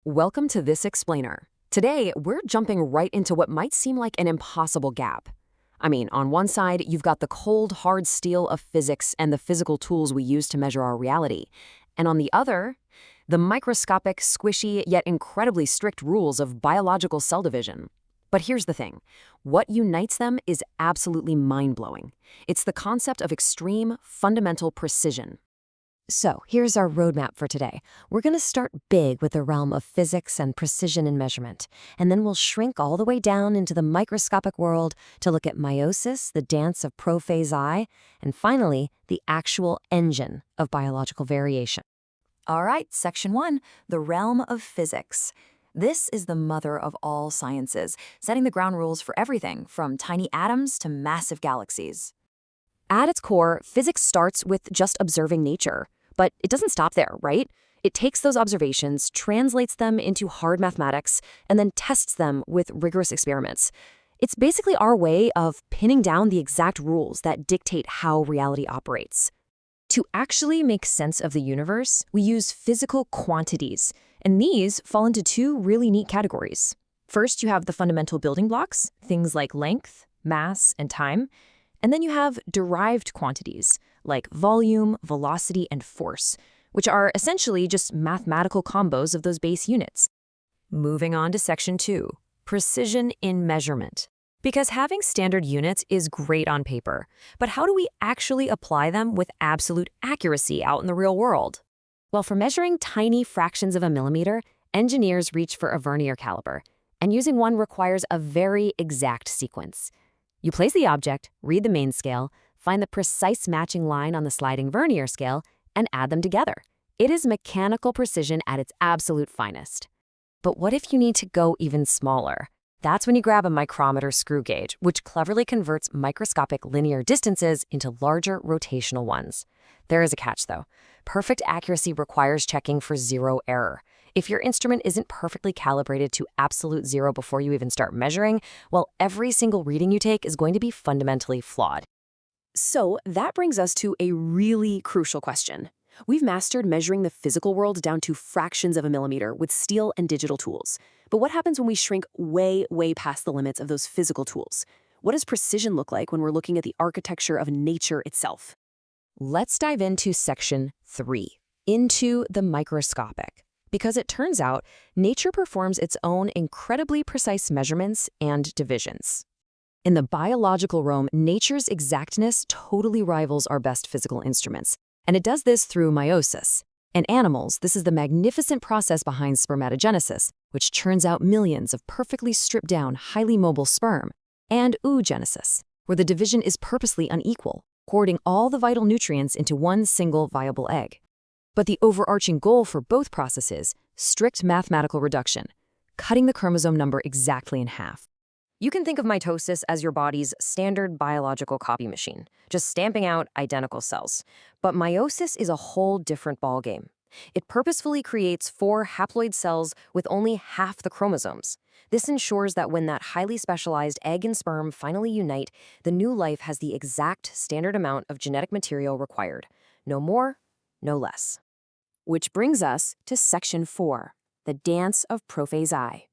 Welcome to This Explainer. Today, we're jumping right into what might seem like an impossible gap. On one side, you've got the cold, hard steel of physics and the physical tools we use to measure our reality. And on the other, the microscopic, squishy, yet incredibly strict rules of biological cell division. But here's the thing. What unites them is absolutely mind-blowing. It's the concept of extreme, fundamental precision. So here's our roadmap for today. We're going to start big with the realm of physics and precision in measurement, and then we'll shrink all the way down into the microscopic world to look at meiosis, the dance of prophase I, and finally, the actual engine of biological variation. All right, Section 1, the realm of physics. This is the mother of all sciences, setting the ground rules for everything from tiny atoms to massive galaxies. At its core, physics starts with just observing nature. But it doesn't stop there, right? It takes those observations, translates them into hard mathematics, and then tests them with rigorous experiments. It's basically our way of pinning down the exact rules that dictate how reality operates. To actually make sense of the universe, we use physical quantities, and these fall into two really neat categories. First, you have the fundamental building blocks, things like length, mass, and time. And then you have derived quantities, like volume, velocity, and force, which are essentially just mathematical combos of those base units. Moving on to Section 2, precision in measurement. Because having standard units is great on paper, but how do we actually apply them with absolute accuracy out in the real world? Well, for measuring tiny fractions of a millimeter, engineers reach for a vernier caliper, and using one requires a very exact sequence. You place the object, read the main scale, find the precise matching line on the sliding vernier scale, and add them together. It is mechanical precision at its absolute finest. But what if you need to go even smaller? That's when you grab a micrometer screw gauge, which cleverly converts microscopic linear distances into larger rotational ones. There is a catch, though. Perfect accuracy requires checking for zero error. If your instrument isn't perfectly calibrated to absolute zero before you even start measuring, well, every single reading you take is going to be fundamentally flawed. So that brings us to a really crucial question. We've mastered measuring the physical world down to fractions of a millimeter with steel and digital tools. But what happens when we shrink way, way past the limits of those physical tools? What does precision look like when we're looking at the architecture of nature itself? Let's dive into Section 3, into the microscopic. Because it turns out, nature performs its own incredibly precise measurements and divisions. In the biological realm, nature's exactness totally rivals our best physical instruments, and it does this through meiosis. In animals, this is the magnificent process behind spermatogenesis, which churns out millions of perfectly stripped-down, highly mobile sperm, and oogenesis, where the division is purposely unequal, hoarding all the vital nutrients into one single viable egg. But the overarching goal for both processes, strict mathematical reduction, cutting the chromosome number exactly in half. You can think of mitosis as your body's standard biological copy machine, just stamping out identical cells. But meiosis is a whole different ballgame. It purposefully creates 4 haploid cells with only half the chromosomes. This ensures that when that highly specialized egg and sperm finally unite, the new life has the exact standard amount of genetic material required. No more, no less. Which brings us to Section 4, the dance of prophase I.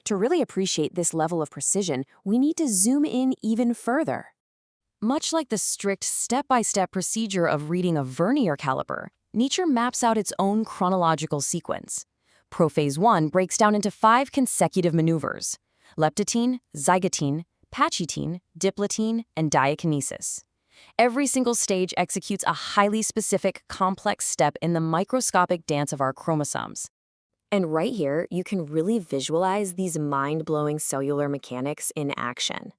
To really appreciate this level of precision, we need to zoom in even further. Much like the strict step-by-step procedure of reading a vernier caliper, nature maps out its own chronological sequence. Prophase I breaks down into 5 consecutive maneuvers: leptotene, zygotene, pachytene, diplotene, and diakinesis. Every single stage executes a highly specific, complex step in the microscopic dance of our chromosomes. And right here, you can really visualize these mind-blowing cellular mechanics in action.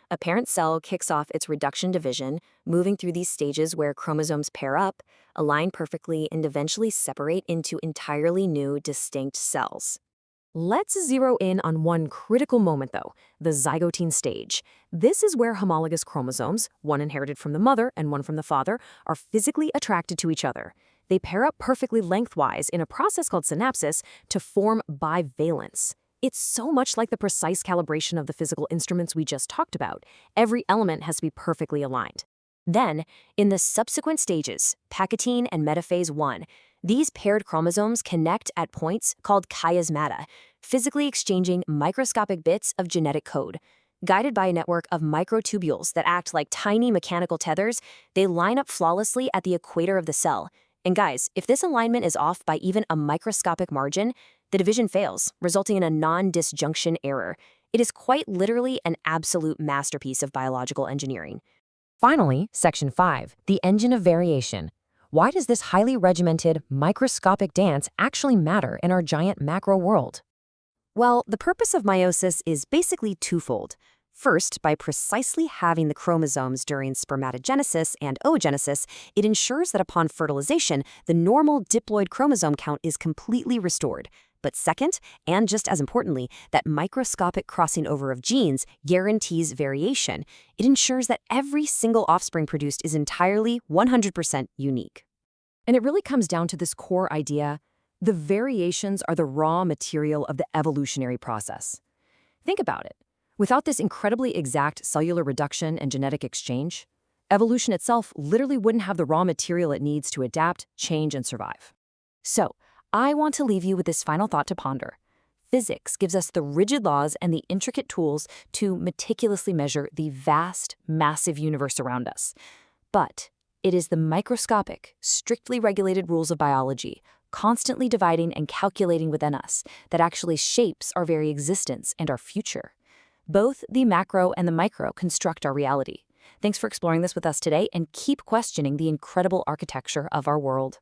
A parent cell kicks off its reduction division, moving through these stages where chromosomes pair up, align perfectly, and eventually separate into entirely new, distinct cells. Let's zero in on one critical moment, though, the zygotene stage. This is where homologous chromosomes, one inherited from the mother and one from the father, are physically attracted to each other. They pair up perfectly lengthwise in a process called synapsis to form bivalence. It's so much like the precise calibration of the physical instruments we just talked about. Every element has to be perfectly aligned. Then, in the subsequent stages, pachytene and metaphase I, These paired chromosomes connect at points called chiasmata, physically exchanging microscopic bits of genetic code. Guided by a network of microtubules that act like tiny mechanical tethers, they line up flawlessly at the equator of the cell. And guys, if this alignment is off by even a microscopic margin, the division fails, resulting in a non-disjunction error. It is quite literally an absolute masterpiece of biological engineering. Finally, Section 5, the engine of variation. Why does this highly regimented, microscopic dance actually matter in our giant macro world? Well, the purpose of meiosis is basically twofold. First, by precisely having the chromosomes during spermatogenesis and oogenesis, it ensures that upon fertilization, the normal diploid chromosome count is completely restored. But second, and just as importantly, that microscopic crossing over of genes guarantees variation. It ensures that every single offspring produced is entirely 100% unique. And it really comes down to this core idea: the variations are the raw material of the evolutionary process. Think about it. Without this incredibly exact cellular reduction and genetic exchange, evolution itself literally wouldn't have the raw material it needs to adapt, change, and survive. So, I want to leave you with this final thought to ponder. Physics gives us the rigid laws and the intricate tools to meticulously measure the vast, massive universe around us. But it is the microscopic, strictly regulated rules of biology, constantly dividing and calculating within us, that actually shapes our very existence and our future. Both the macro and the micro construct our reality. Thanks for exploring this with us today, and keep questioning the incredible architecture of our world.